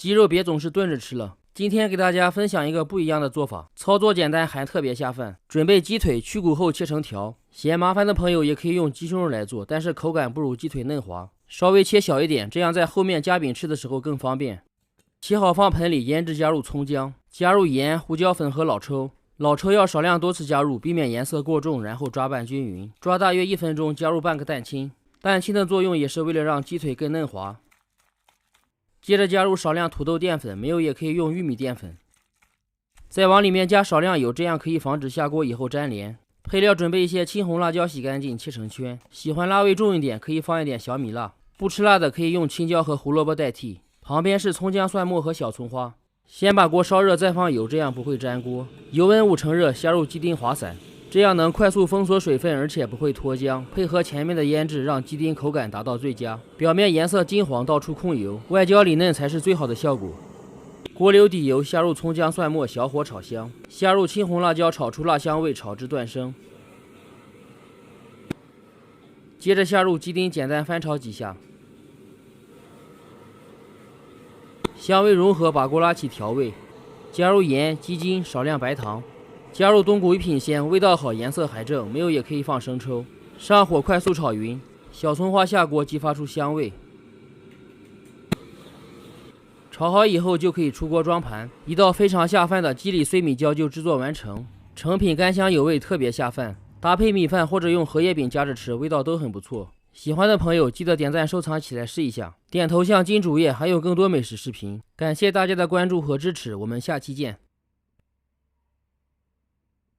鸡肉别总是炖着吃了。今天给大家分享一个不一样的做法，操作简单还特别下饭。准备鸡腿，去骨后切成条。嫌麻烦的朋友也可以用鸡胸肉来做，但是口感不如鸡腿嫩滑，稍微切小一点，这样在后面夹饼吃的时候更方便。切好放盆里腌制，加入葱姜，加入盐、胡椒粉和老抽。老抽要少量多次加入，避免颜色过重，然后抓拌均匀。抓大约1分钟，加入半个蛋清。蛋清的作用也是为了让鸡腿更嫩滑。接着加入少量土豆淀粉，没有也可以用玉米淀粉。再往里面加少量油，这样可以防止下锅以后粘连。配料准备一些青红辣椒，洗干净切成圈。喜欢辣味重一点，可以放一点小米辣。不吃辣的可以用青椒和胡萝卜代替。旁边是葱姜蒜末和小葱花。先把锅烧热，再放油，这样不会粘锅。油温5成热，下入鸡丁滑散，这样能快速封锁水分，而且不会脱浆。配合前面的腌制，让鸡丁口感达到最佳，表面颜色金黄，到处控油，外焦里嫩才是最好的效果。锅留底油，下入葱姜蒜末，小火炒香。下入青红辣椒，炒出辣香味，炒至断生。接着下入鸡丁，简单翻炒几下。香味融合，把锅拉起调味，加入盐、鸡精、少量白糖，加入冬菇一品鲜，味道好，颜色还正，没有也可以放生抽。上火快速炒匀，小葱花下锅，激发出香味。炒好以后就可以出锅装盘，一道非常下饭的鸡里碎米椒就制作完成。成品干香有味，特别下饭，搭配米饭或者用荷叶饼夹着吃，味道都很不错。喜欢的朋友记得点赞收藏起来试一下，点头像金主页还有更多美食视频。感谢大家的关注和支持，我们下期见。